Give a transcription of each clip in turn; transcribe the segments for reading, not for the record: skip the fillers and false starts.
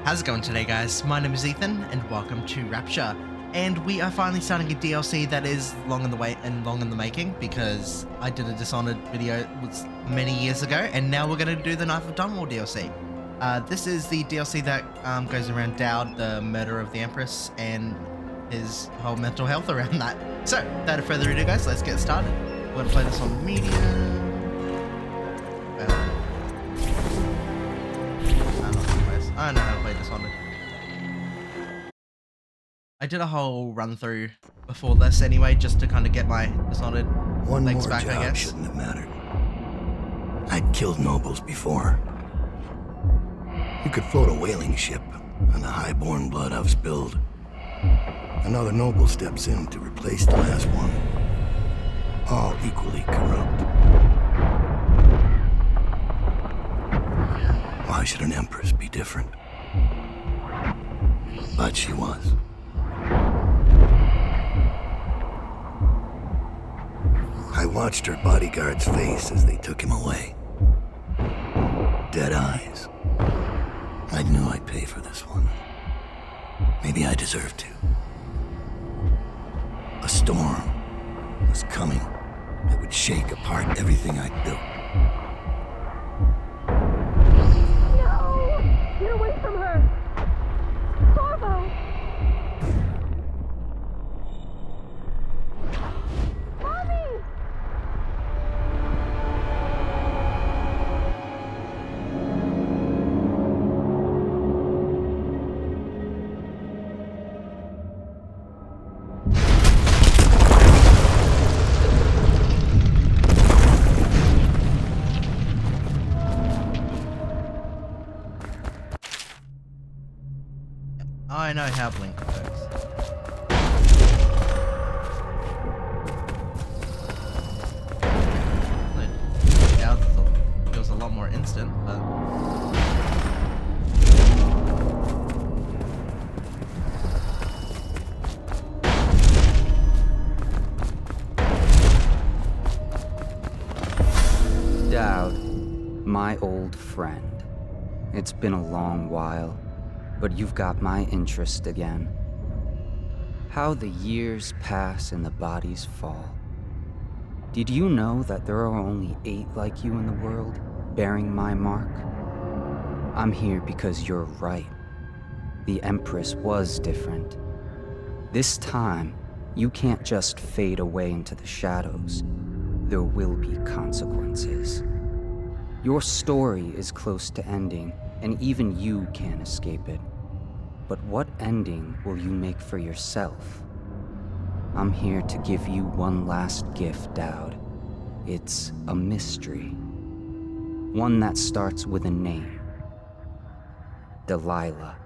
How's it going today, guys? My name is Ethan, and welcome to Rapture. And we are finally starting a DLC that is long in the wait and long in the making, because I did a Dishonored video many years ago, and now we're going to do the Knife of Dunwall DLC. This is the DLC that goes around Dowd, the murder of the Empress, and his whole mental health around that. So, without further ado, guys, let's get started. We're going to play this on medium. I don't know how to play Dishonored. I did a whole run through before this anyway, just to kind of get my Dishonored legs back, I guess. Shouldn't have mattered. I'd killed nobles before. You could float a whaling ship, and the highborn blood I've spilled. Another noble steps in to replace the last one. All equally corrupt. Why should an empress be different? But she was. I watched her bodyguard's face as they took him away. Dead eyes. I knew I'd pay for this one. Maybe I deserved to. A storm was coming that would shake apart everything I'd built. Get away from her! Corvo! Mommy! I know how Blink works. It was a lot more instant, but... Dowd, my old friend. It's been a long while, but you've got my interest again. How the years pass and the bodies fall. Did you know that there are only 8 like you in the world, bearing my mark? I'm here because you're right. The Empress was different. This time, you can't just fade away into the shadows. There will be consequences. Your story is close to ending, and even you can't escape it. But what ending will you make for yourself? I'm here to give you one last gift, Dowd. It's a mystery. One that starts with a name. Delilah.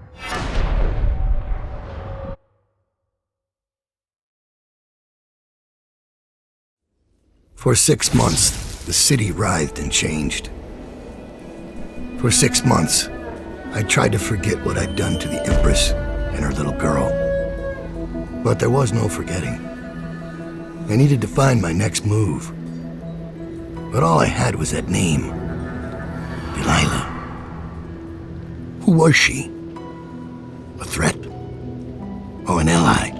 For 6 months, the city writhed and changed. For 6 months, I tried to forget what I'd done to the Empress and her little girl. But there was no forgetting. I needed to find my next move. But all I had was that name. Delilah. Who was she? A threat? Or an ally?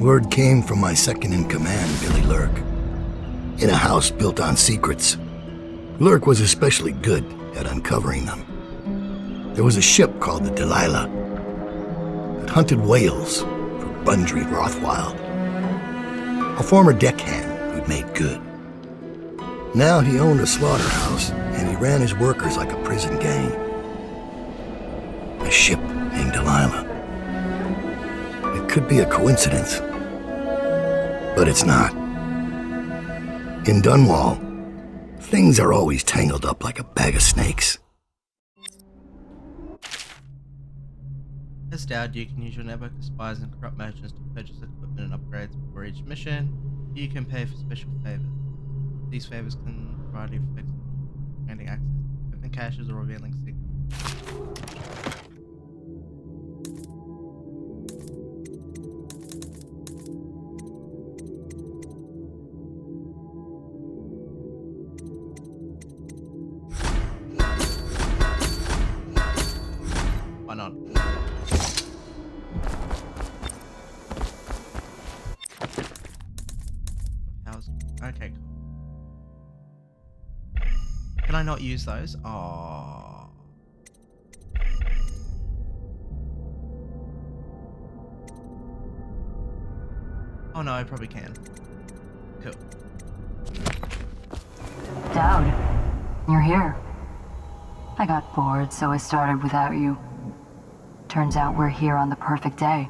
Word came from my second-in-command, Billy Lurk. In a house built on secrets. Lurk was especially good at uncovering them. There was a ship called the Delilah that hunted whales for Bundry Rothwild, a former deckhand who'd made good. Now he owned a slaughterhouse, and he ran his workers like a prison gang. A ship named Delilah. It could be a coincidence, but it's not. In Dunwall, things are always tangled up like a bag of snakes. As Dowd, you can use your network of spies and corrupt merchants to purchase equipment and upgrades for each mission. You can pay for special favors. These favors can provide you with granting access to equipment caches or revealing secrets. Why not? How's okay, cool. Can I not use those? Oh. Oh no, I probably can. Cool. Dowd, you're here. I got bored, so I started without you. Turns out we're here on the perfect day.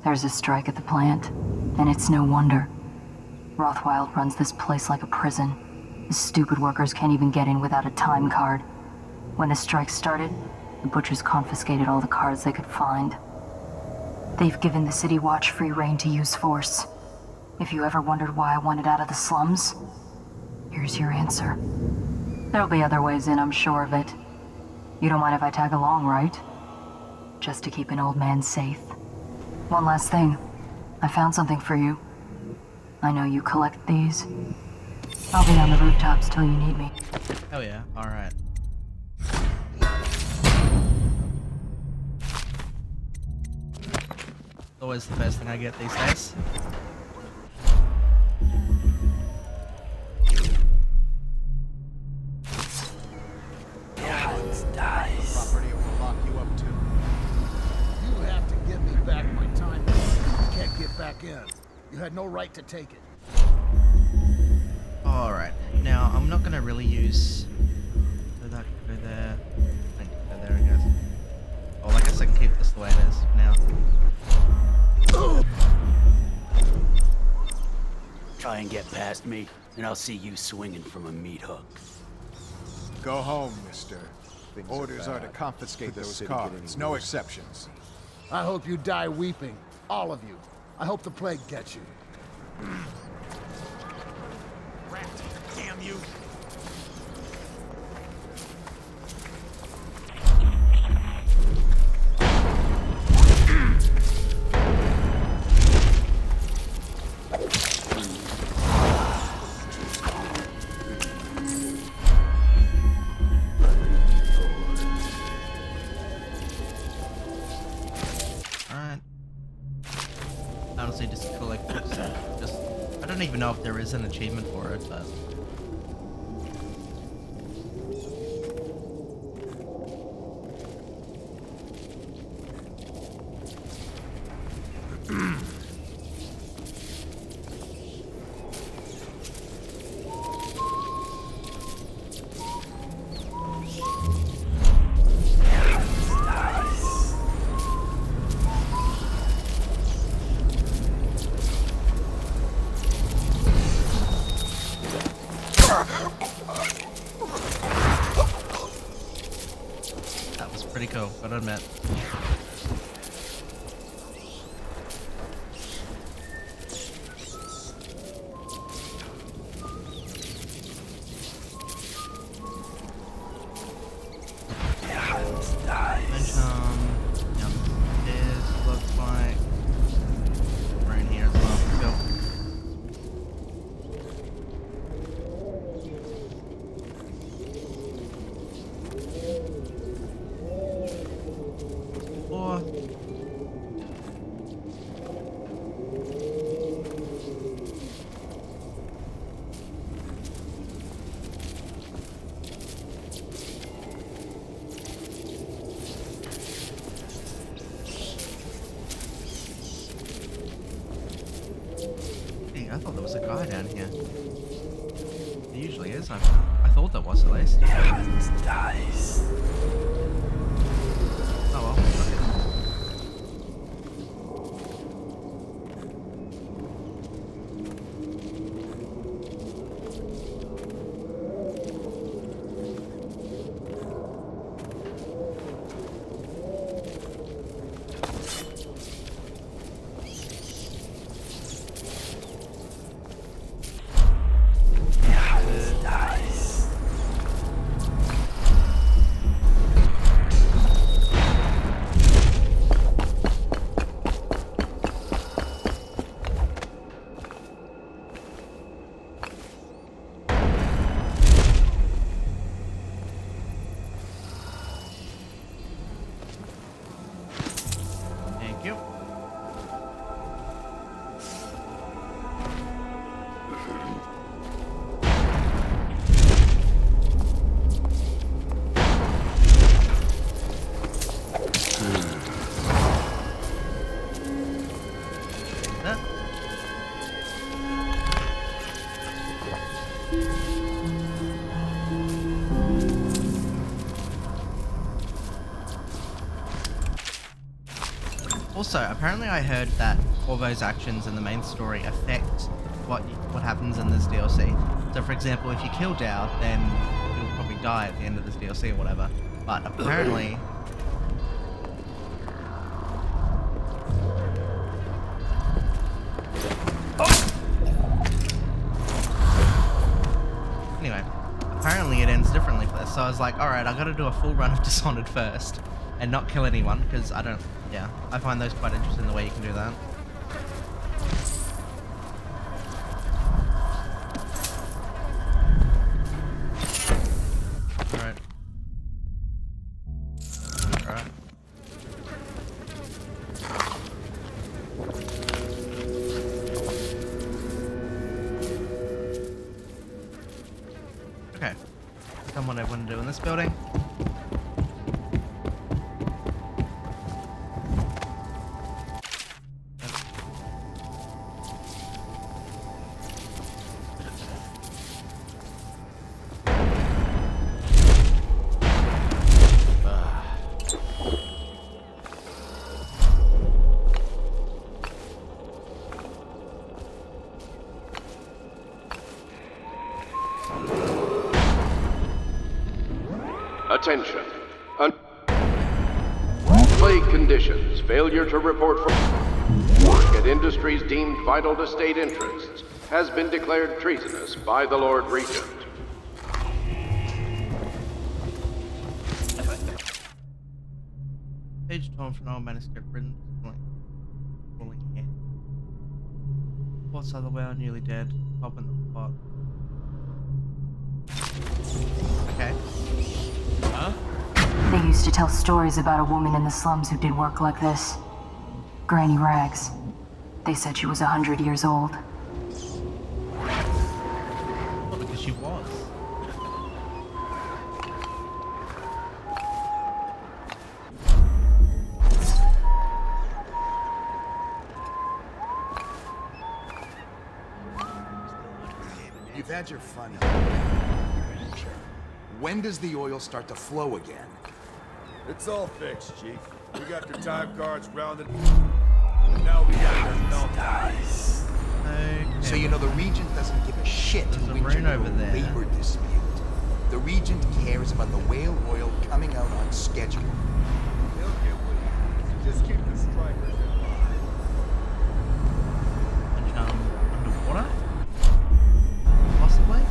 There's a strike at the plant, and it's no wonder. Rothwild runs this place like a prison. The stupid workers can't even get in without a time card. When the strike started, the butchers confiscated all the cards they could find. They've given the City Watch free rein to use force. If you ever wondered why I wanted out of the slums, here's your answer. There'll be other ways in, I'm sure of it. You don't mind if I tag along, right? Just to keep an old man safe. One last thing. I found something for you. I know you collect these. I'll be on the rooftops till you need me. Oh yeah, alright. Always the best thing I get these days. Property will lock you up too. You have to give me back my time. You can't get back in. You had no right to take it. Alright, now I'm not gonna really use. Go that, go there. Oh, there it goes. Oh, I guess I can keep this the way it is now. Try and get past me, and I'll see you swinging from a meat hook. Go home, mister. Orders are to confiscate those cards. No exceptions. I hope you die weeping. All of you. I hope the plague gets you. Rat, damn you! Alright. Honestly, just collect books. Just, I don't even know if there is an achievement for it, but. That was pretty cool, gotta admit. Yep, this looks like right here as well. Go. Or I thought there was a guy down here. There usually is. I thought there was at least. Dice. Oh well. Okay. Also, apparently I heard that Corvo's actions in the main story affect what happens in this DLC. So for example, if you kill Dowd, then you'll probably die at the end of this DLC or whatever. But apparently... Anyway, apparently it ends differently for this. So I was like, alright, I gotta do a full run of Dishonored first and not kill anyone, because I don't... Yeah, I find those quite interesting, the way you can do that. Alright. Alright. Okay. Done what I want to do in this building. Attention. Plague conditions. Failure to report for work at industries deemed vital to state interests has been declared treasonous by the Lord Regent. Page torn from an old manuscript written falling here. What's otherwise nearly dead? Pop in the pot. Okay. Huh? They used to tell stories about a woman in the slums who did work like this. Granny Rags. They said she was 100 years old. Well, because she was. You've had your fun. When does the oil start to flow again? It's all fixed, Chief. We got the time cards rounded. Now we got them melted. Okay. So you know the Regent doesn't give a shit There's who a wins rune your over there. labor dispute. The Regent cares about the whale oil coming out on schedule. They'll get what he needs. Just keep the strikers in line. Underwater? Possibly?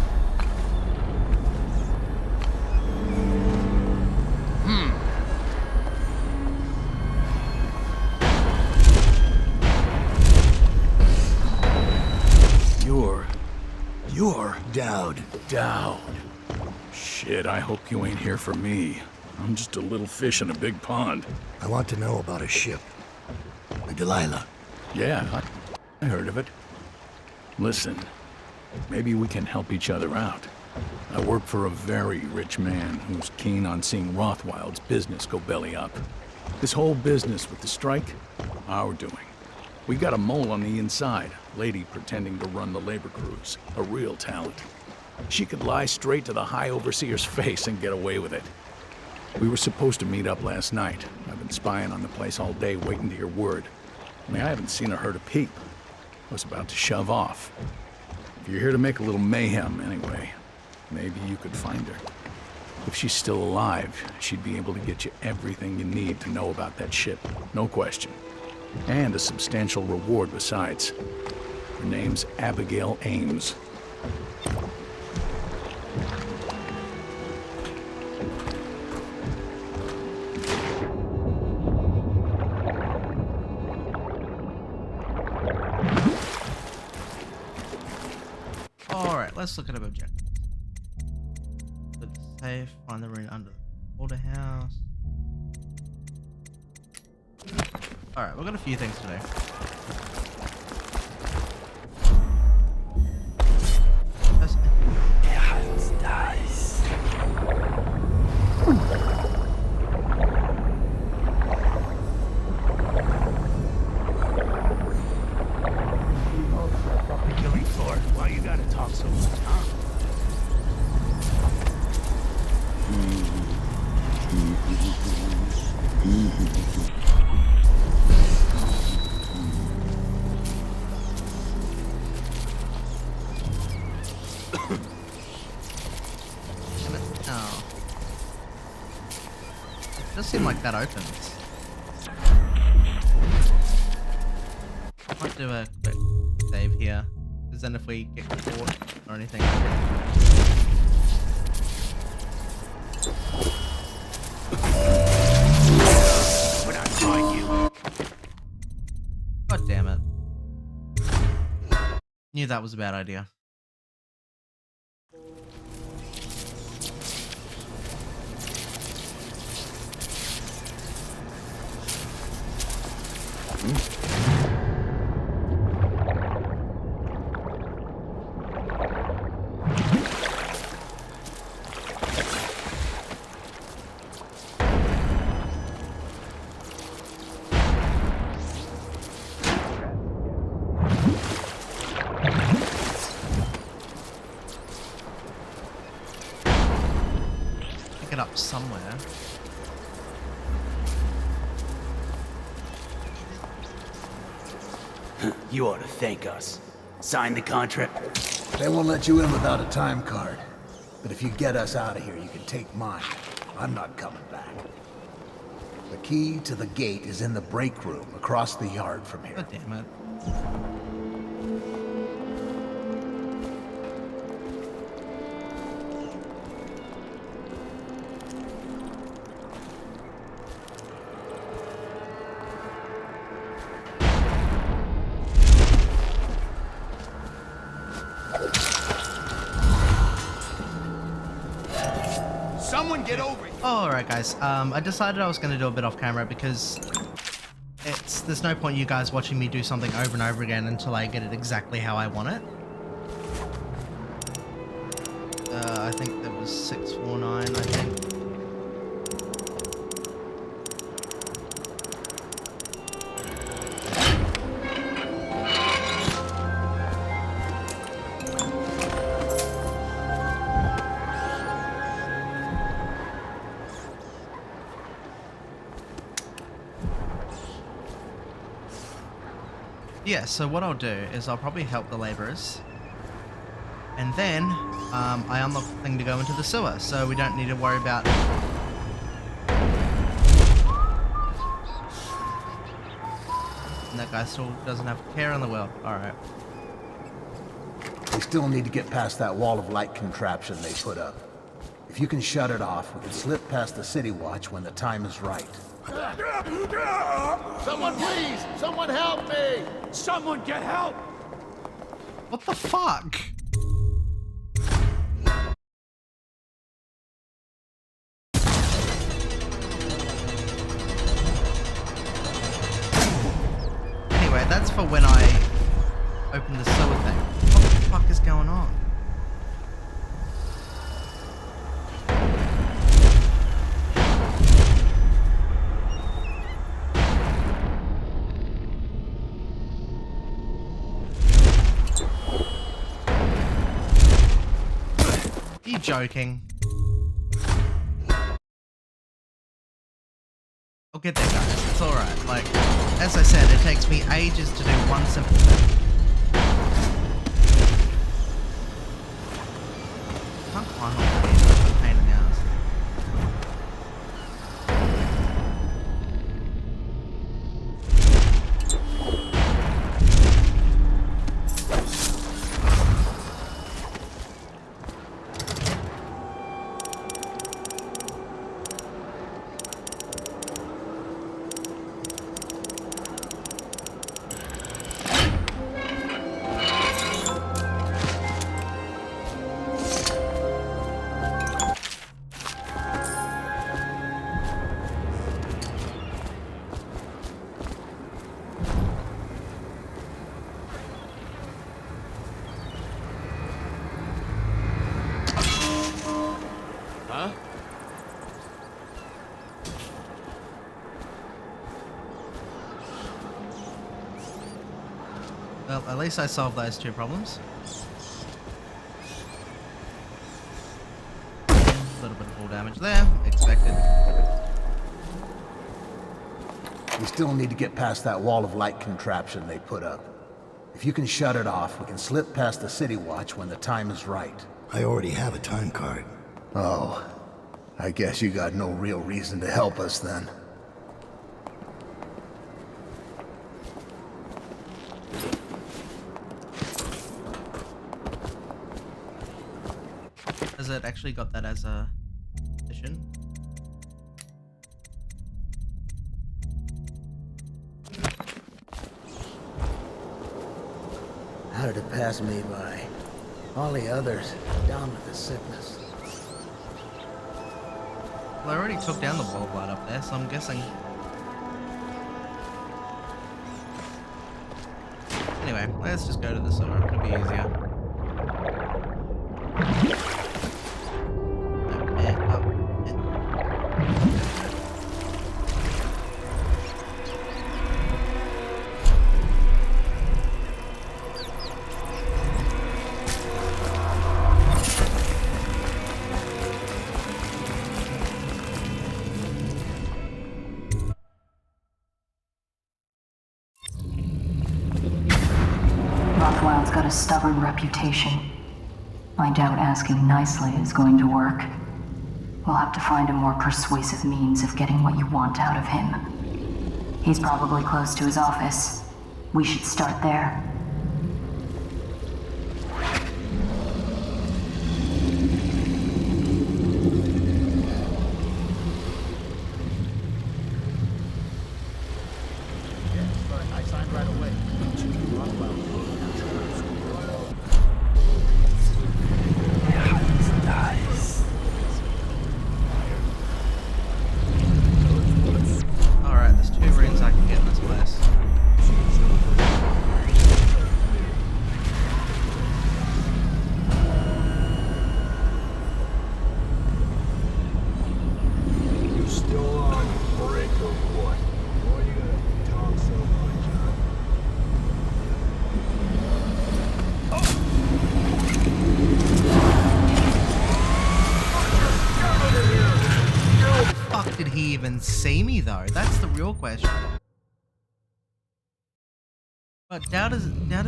You're Dowd. Dowd. Shit, I hope you ain't here for me. I'm just a little fish in a big pond. I want to know about a ship. The Delilah. Yeah, I heard of it. Listen, maybe we can help each other out. I work for a very rich man who's keen on seeing Rothwild's business go belly up. This whole business with the strike, our doing. We got a mole on the inside, lady pretending to run the labor crews, a real talent. She could lie straight to the High Overseer's face and get away with it. We were supposed to meet up last night. I've been spying on the place all day waiting to hear word. I mean, I haven't seen or heard a peep. I was about to shove off. If you're here to make a little mayhem anyway, maybe you could find her. If she's still alive, she'd be able to get you everything you need to know about that ship, no question. And a substantial reward besides. Her name's Abigail Ames. Alright, let's look at our objectives. Look safe, find the rune under the water house. Alright, we've got a few things to do. Why you gotta talk so much, huh? think that opens. Might do a quick save here, because then if we get caught or anything, We're not trying you. God damn it. Knew that was a bad idea. Pick it up somewhere. You ought to thank us. Sign the contract. They won't let you in without a time card. But if you get us out of here, you can take mine. I'm not coming back. The key to the gate is in the break room across the yard from here. God damn it. Someone get over here! Alright guys, I decided I was going to do a bit off camera because there's no point you guys watching me do something over and over again until I get it exactly how I want it. I think that was 649, I think. Yeah, so what I'll do is I'll probably help the laborers, and then I unlock the thing to go into the sewer, so we don't need to worry about... And that guy still doesn't have a care in the world. Alright. We still need to get past that wall of light contraption they put up. If you can shut it off, we can slip past the city watch when the time is right. Someone please! Someone help me! Someone get help! What the fuck? Anyway, that's for when I open the sewer thing. What the fuck is going on? Are you joking? I'll get there, guys. It's alright. Like, as I said, it takes me ages to do one simple thing. Can't climb up these. It's a pain in the ass. Well, at least I solved those two problems. A little bit of fall damage there, expected. We still need to get past that wall of light contraption they put up. If you can shut it off, we can slip past the city watch when the time is right. I already have a time card. Oh, I guess you got no real reason to help us then. because it actually got that as a mission. How did it pass me by? All the others down with the sickness. Well, I already took down the wall light up there, so I'm guessing. Anyway, let's just go to the sewer. It'll be easier. Rothwild's got a stubborn reputation. I doubt asking nicely is going to work. We'll have to find a more persuasive means of getting what you want out of him. He's probably close to his office. We should start there. I signed right away. Alright, there's 2 rings I can get in this place. You still on break or what? Why you gotta talk so much, How the fuck did he even see me though? That's the real question. But Dowd is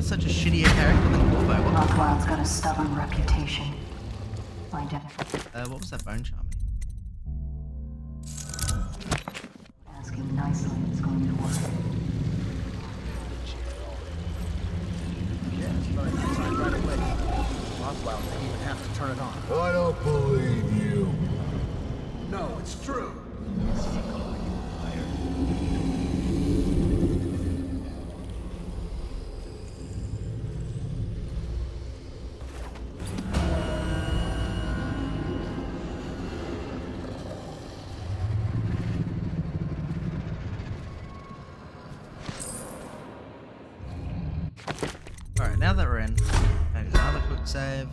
such a shittier character than Corvo. Rothwild's got a stubborn reputation. What was that bone charming? Asking nicely is going to work. I signed right away. Rothwell didn't even have to turn it on. I don't believe you. No, it's true. Alright, now that we're in, maybe another quick save.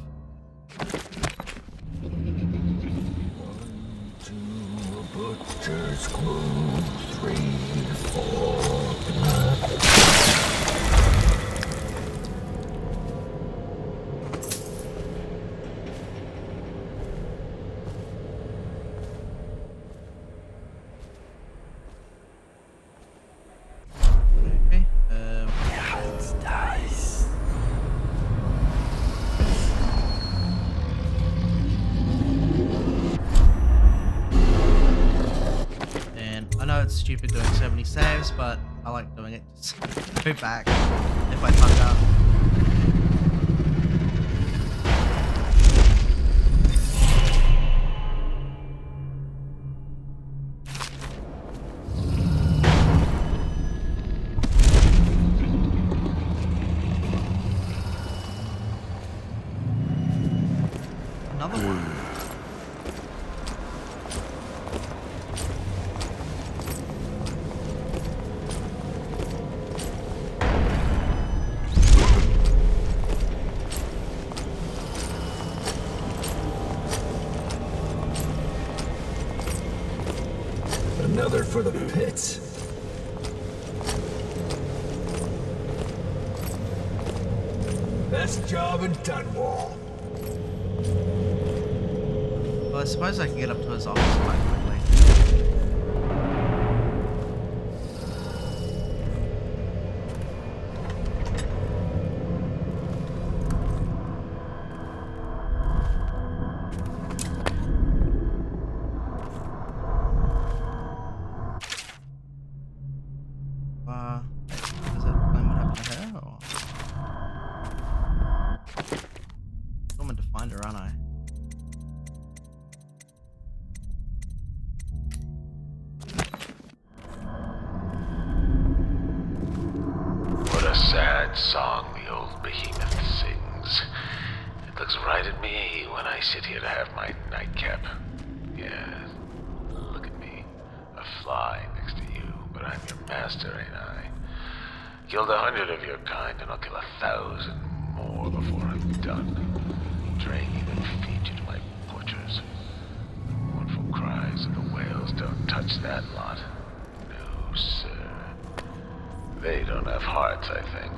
Butcher's Clue 3, 4. Okay, and I know it's stupid doing so many saves, but I like doing it. Just go back if I fuck up. Another one. Another for the pits. Best job in Dunwall. Well, I suppose I can get up to his office quite quickly. Does it claim what happened to her, or? I'm meant to find her, aren't I? song the old behemoth sings. It looks right at me when I sit here to have my nightcap. Yeah, look at me. A fly next to you, but I'm your master, ain't I? Killed 100 of your kind, and I'll kill 1,000 more before I'm done. Dragging and feed you to my butchers. Mournful cries of the whales don't touch that lot. No, sir. They don't have hearts, I think.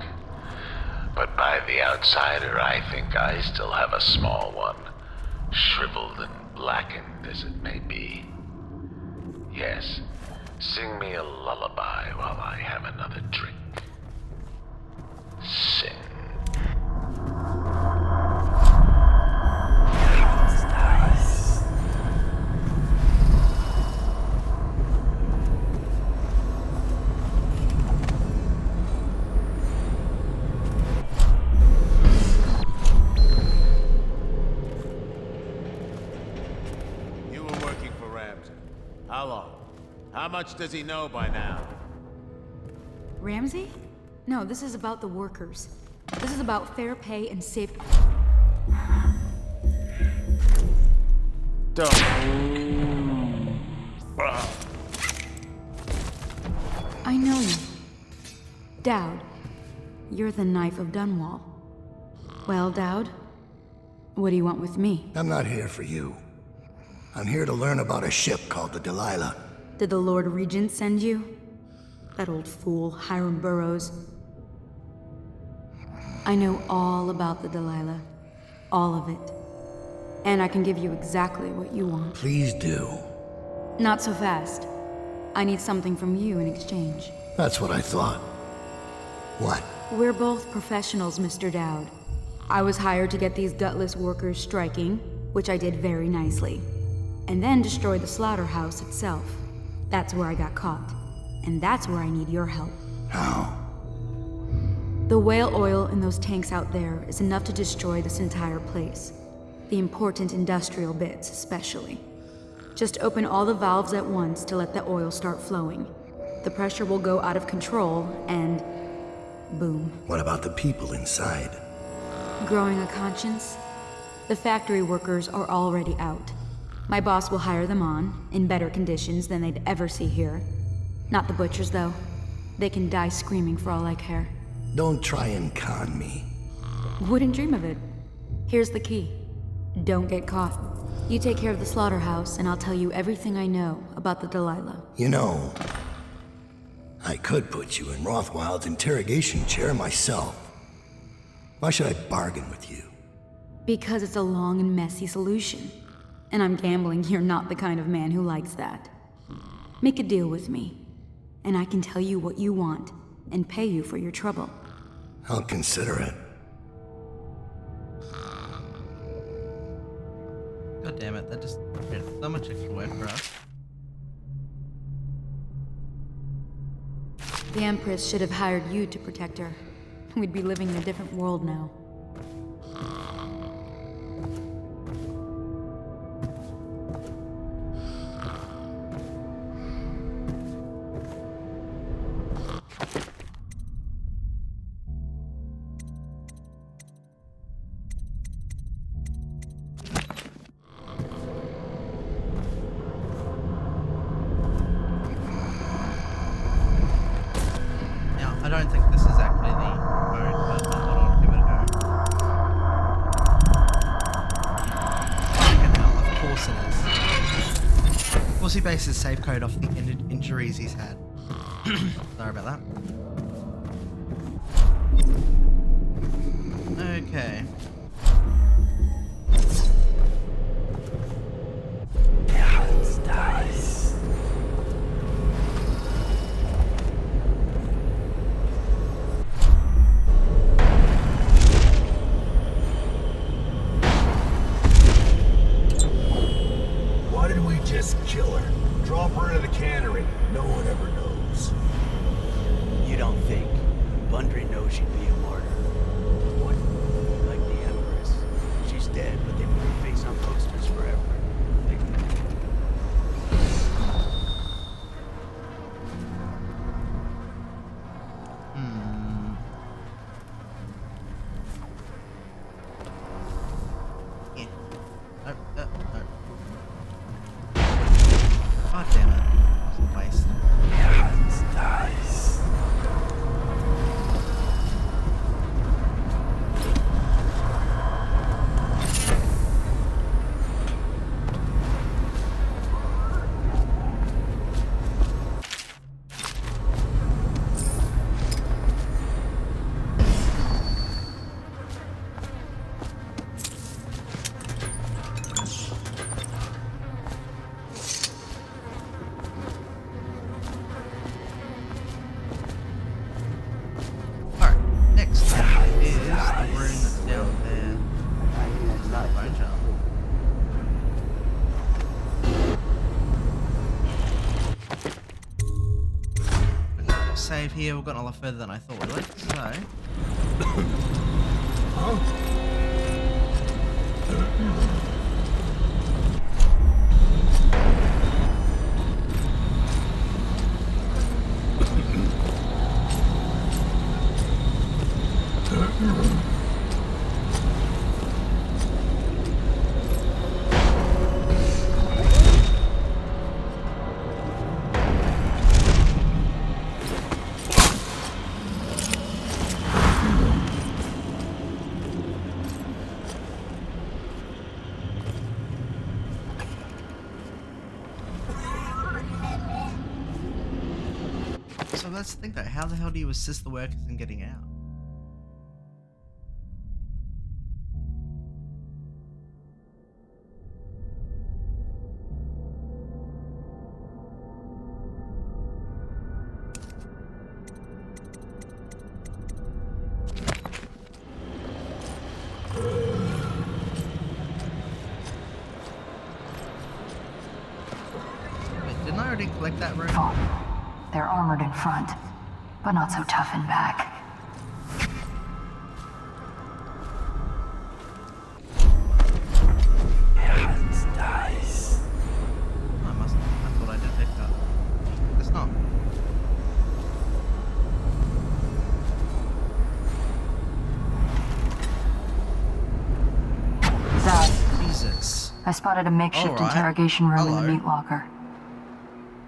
But by the outsider, I think I still have a small one. Shriveled and blackened as it may be. Yes, sing me a lullaby while I have another drink. Sing. You were working for Ramsey. How long? How much does he know by now? Ramsey? No, this is about the workers. This is about fair pay and safe... I know you. Dowd. You're the knife of Dunwall. Well, Dowd, what do you want with me? I'm not here for you. I'm here to learn about a ship called the Delilah. Did the Lord Regent send you? That old fool, Hiram Burrows. I know all about the Delilah. All of it. And I can give you exactly what you want. Please do. Not so fast. I need something from you in exchange. That's what I thought. What? We're both professionals, Mr. Dowd. I was hired to get these gutless workers striking, which I did very nicely. And then destroy the slaughterhouse itself. That's where I got caught. And that's where I need your help. How? The whale oil in those tanks out there is enough to destroy this entire place. The important industrial bits, especially. Just open all the valves at once to let the oil start flowing. The pressure will go out of control, and... boom. What about the people inside? Growing a conscience? The factory workers are already out. My boss will hire them on, in better conditions than they'd ever see here. Not the butchers, though. They can die screaming for all I care. Don't try and con me. Wouldn't dream of it. Here's the key. Don't get caught. You take care of the slaughterhouse, and I'll tell you everything I know about the Delilah. You know, I could put you in Rothwild's interrogation chair myself. Why should I bargain with you? Because it's a long and messy solution. And I'm gambling you're not the kind of man who likes that. Make a deal with me, and I can tell you what you want, and pay you for your trouble. I'll consider it. God damn it, that just made so much extra work for us. The Empress should have hired you to protect her. We'd be living in a different world now. I don't think this is actually the mode, but hold on, give it a go. Fucking hell, of course it is. Of course he based his save code off the injuries he's had. Sorry about that. Okay. Why did we just kill her? Drop her into the cannery. No one ever knows. You don't think? Bundry knows she'd be a martyr. What? Like the Empress. She's dead, but they put her face on posters forever. save here. We've gotten a lot further than I thought we would. So. So let's think though, how the hell do you assist the workers in getting out? Wait, didn't I already collect that room? They're armored in front, but not so tough in back. I thought I did pick that. It's not. Jesus. I spotted a makeshift interrogation room in the meat locker.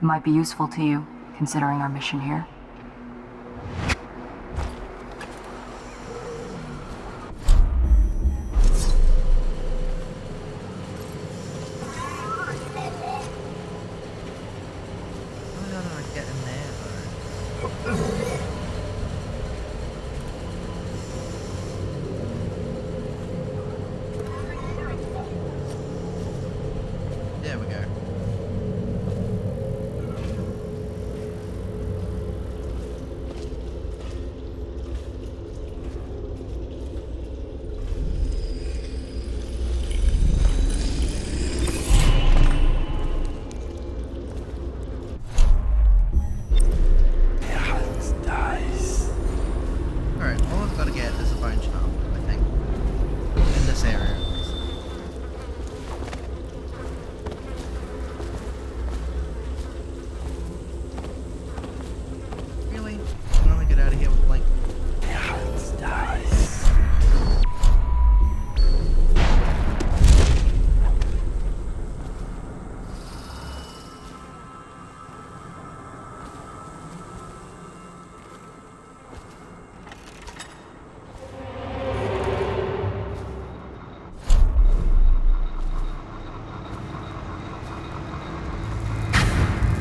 It might be useful to you, considering our mission here. How do I get in there though? There we go. Alright, all I've got to get is a bone charm, I think. In this area. Really? I can only get out of here with like...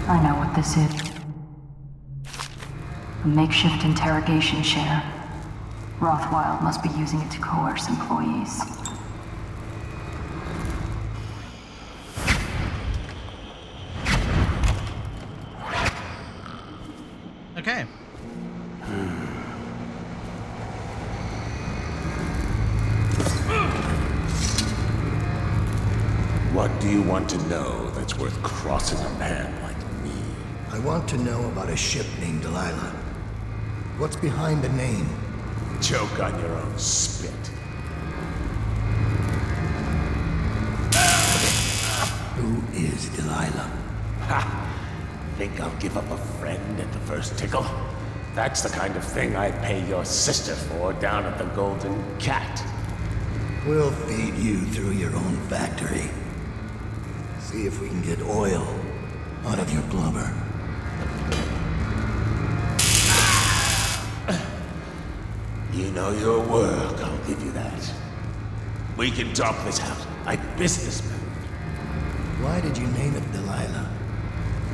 I know what this is. A makeshift interrogation chair. Rothwild must be using it to coerce employees. Okay. What do you want to know that's worth crossing a man like me? I want to know about a ship named Delilah. What's behind the name? Choke on your own spit. Who is Delilah? Ha! Think I'll give up a friend at the first tickle? That's the kind of thing I pay your sister for down at the Golden Cat. We'll feed you through your own factory. See if we can get oil out of your blubber. You know your work, I'll give you that. We can talk this out, like businessmen. Why did you name it Delilah?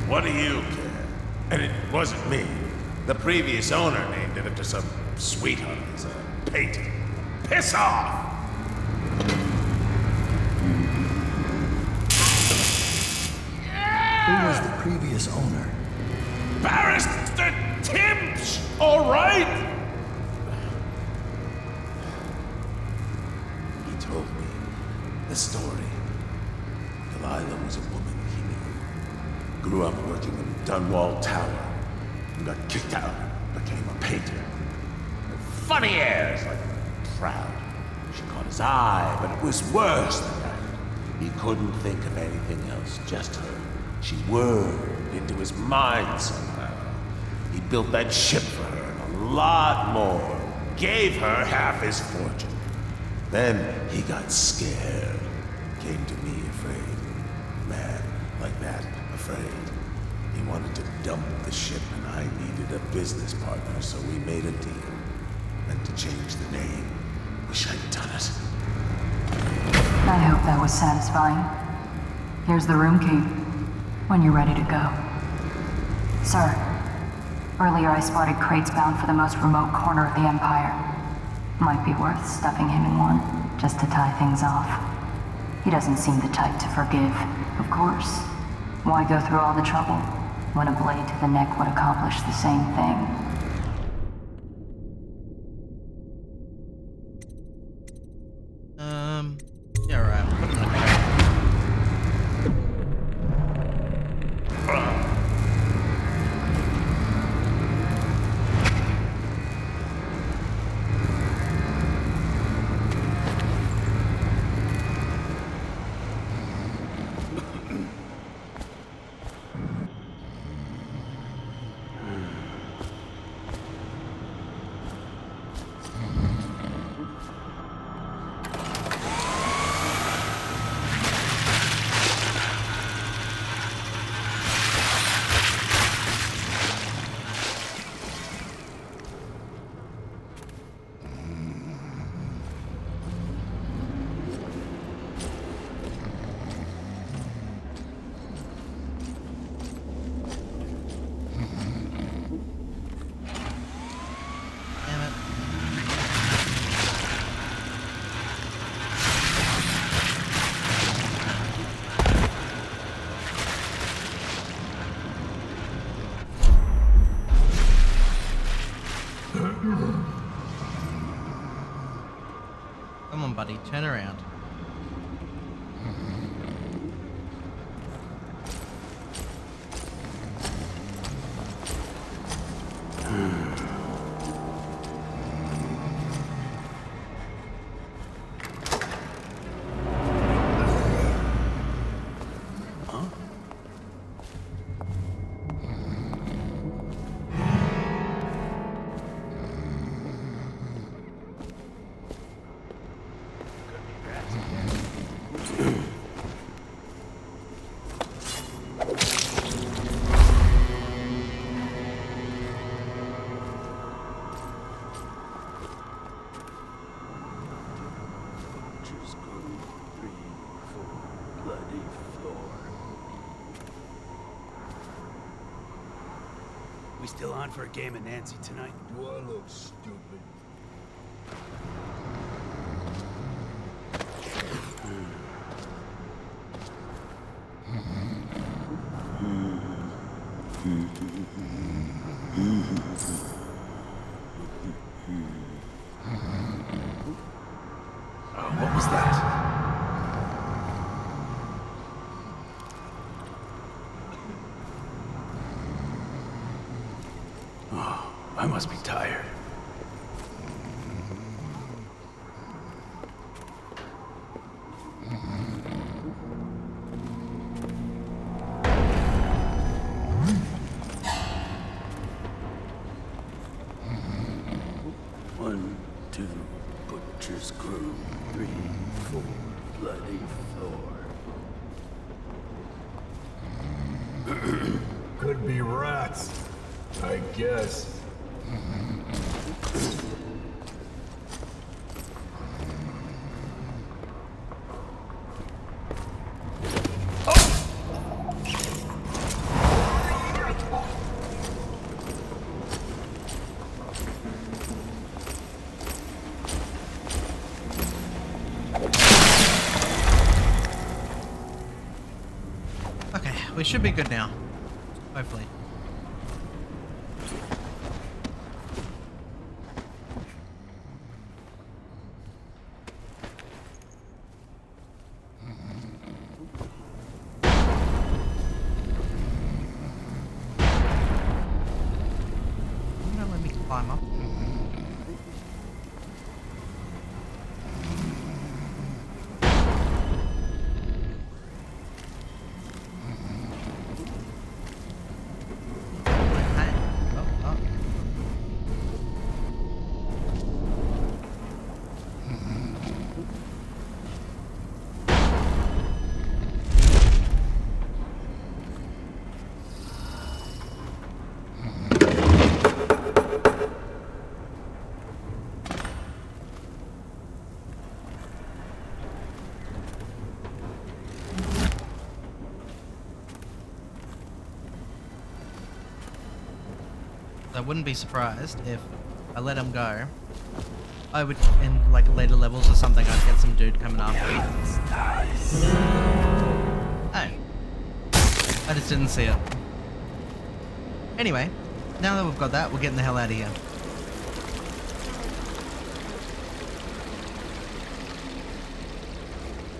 What do you care? And it wasn't me. The previous owner named it after some sweetheart of his painting. Piss off! Who was the previous owner? Barrister Timps, all right? He told me the story. Delilah was a woman he knew. Grew up working in Dunwall Tower and got kicked out became a painter. Funny airs, like proud. She caught his eye, but it was worse than that. He couldn't think of anything else, just her. She whirled into his mind somehow. He built that ship for her and a lot more. Gave her half his fortune. Then he got scared. Came to me afraid. Man, like that, afraid. He wanted to dump the ship and I needed a business partner, so we made a deal. And to change the name. Wish I'd done it. I hope that was satisfying. Here's the room key, when you're ready to go. Sir, earlier I spotted crates bound for the most remote corner of the Empire. Might be worth stuffing him in one, just to tie things off. He doesn't seem the type to forgive, of course. Why go through all the trouble, when a blade to the neck would accomplish the same thing? Yeah, right. Put him in a crate. Come on, buddy, turn around. We still on for a game of Nancy tonight? Do I look stupid? What was that? Oh, I must be tired. One, two, butcher's crew. 3, 4, bloody floor. Could be rats, I guess. Okay, we should be good now. Hopefully. Why don't let me climb up. I wouldn't be surprised if I let him go. I would, in like later levels or something, I'd get some dude coming after me. Oh. I just didn't see it. Anyway, now that we've got that, we're getting the hell out of here.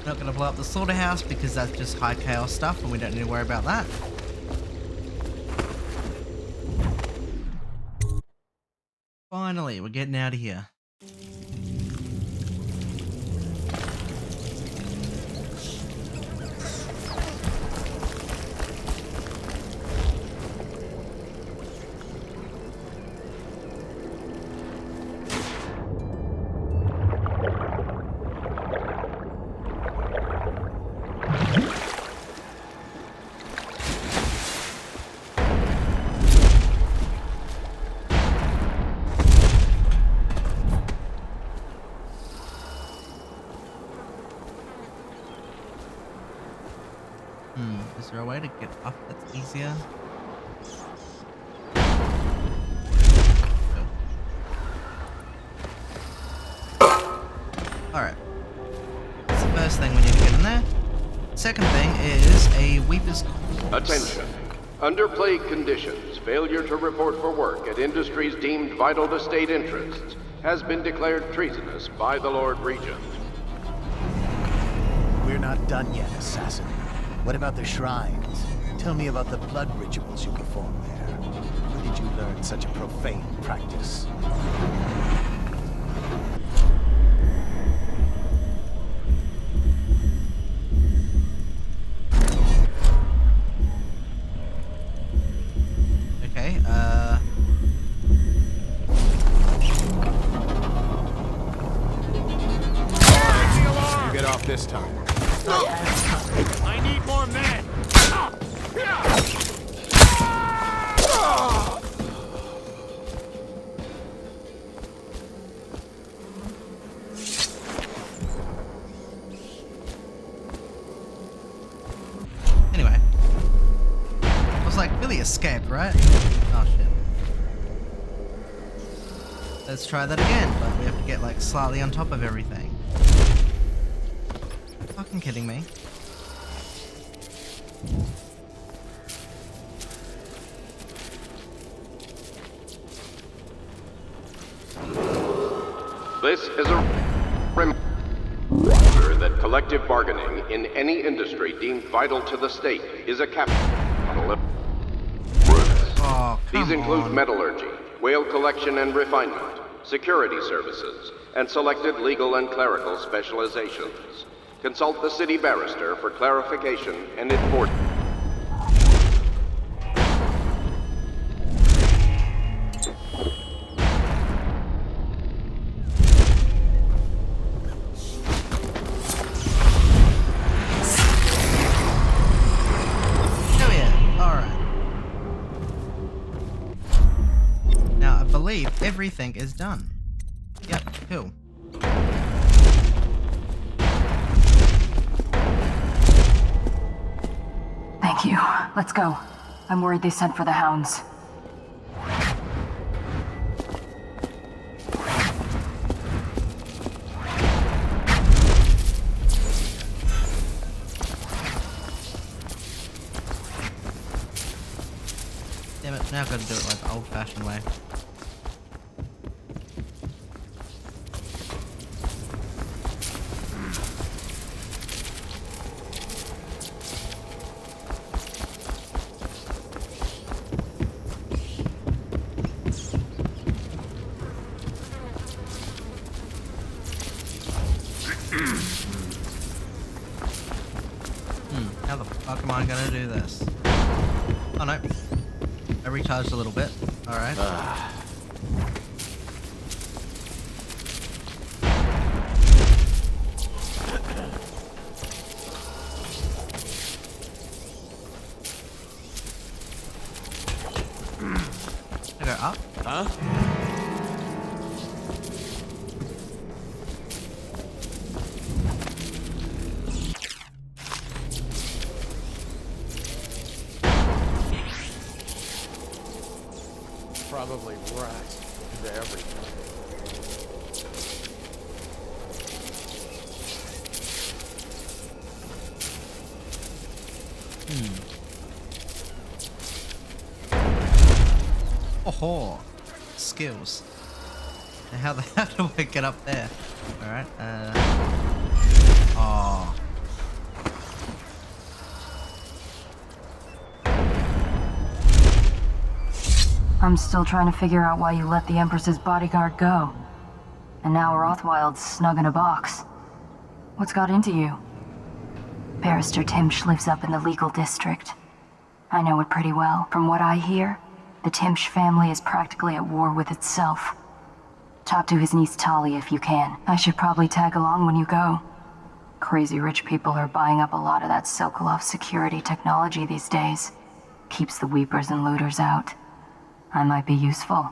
Not gonna blow up the slaughterhouse because that's just high chaos stuff and we don't need to worry about that. Finally, we're getting out of here. Is there a way to get up that's easier? Alright. That's the first thing we need to get in there. Second thing is a Weeper's Corpse. Attention. Under plague conditions, failure to report for work at industries deemed vital to state interests has been declared treasonous by the Lord Regent. We're not done yet, assassin. What about the shrines? Tell me about the blood rituals you perform there. Where did you learn such a profane practice? Okay, You get off this time. I need more men! anyway. I was like, really escaped, right? Oh shit. Let's try that again, but we have to get like slightly on top of everything. Fucking kidding me. This is a reminder that collective bargaining in any industry deemed vital to the state is a capital of risks. Oh, These include metallurgy, whale collection and refinement, security services, and selected legal and clerical specializations. Consult the city barrister for clarification and enforcement. Everything is done. Yep, cool. Thank you. Let's go. I'm worried they sent for the hounds. Damn it, now I've got to do it like the old-fashioned way. gonna do this. Oh no. I recharged a little bit. Alright. I go up? Huh? Probably rats into everything. Oh, skills. Now how the hell do I get up there? Alright, oh. I'm still trying to figure out why you let the Empress's bodyguard go. And now Rothwild's snug in a box. What's got into you? Barrister Timsh lives up in the legal district. I know it pretty well. From what I hear, the Timsh family is practically at war with itself. Talk to his niece Talia if you can. I should probably tag along when you go. Crazy rich people are buying up a lot of that Sokolov security technology these days. Keeps the weepers and looters out. I might be useful.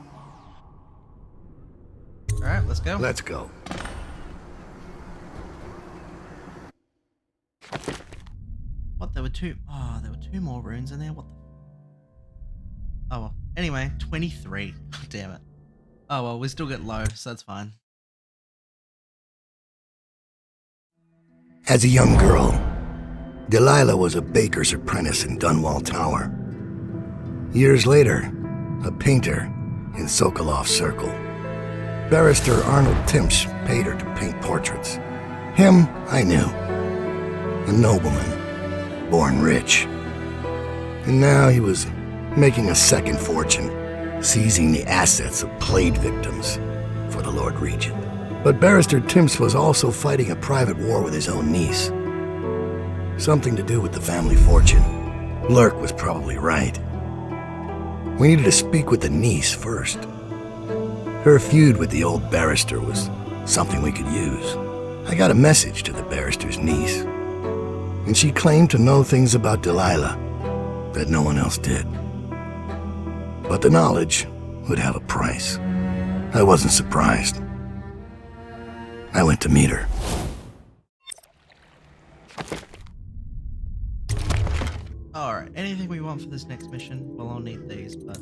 Alright, let's go. Let's go. What? There were two more runes in there? What the? Oh well. Anyway, 23. Damn it. Oh well, we still get low, so that's fine. As a young girl, Delilah was a baker's apprentice in Dunwall Tower. Years later, a painter in Sokolov's circle. Barrister Arnold Timsh paid her to paint portraits. Him, I knew. A nobleman, born rich. And now he was making a second fortune, seizing the assets of plague victims for the Lord Regent. But Barrister Timsh was also fighting a private war with his own niece. Something to do with the family fortune. Lurk was probably right. We needed to speak with the niece first. Her feud with the old barrister was something we could use. I got a message to the barrister's niece, and she claimed to know things about Delilah that no one else did. But the knowledge would have a price. I wasn't surprised. I went to meet her. Alright, anything we want for this next mission? Well, I'll need these, but...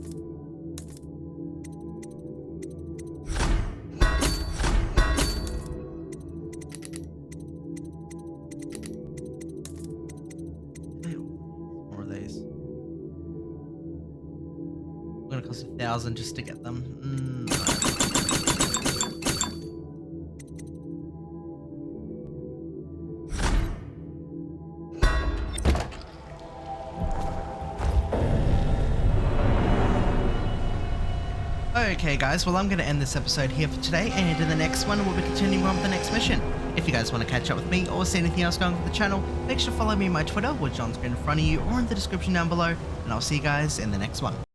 more of these. It's gonna cost 1,000 just to get them. Okay guys, well I'm going to end this episode here for today, and in the next one we'll be continuing on with the next mission. If you guys want to catch up with me or see anything else going on with the channel, make sure to follow me on my Twitter, which is on screen in front of you or in the description down below, and I'll see you guys in the next one.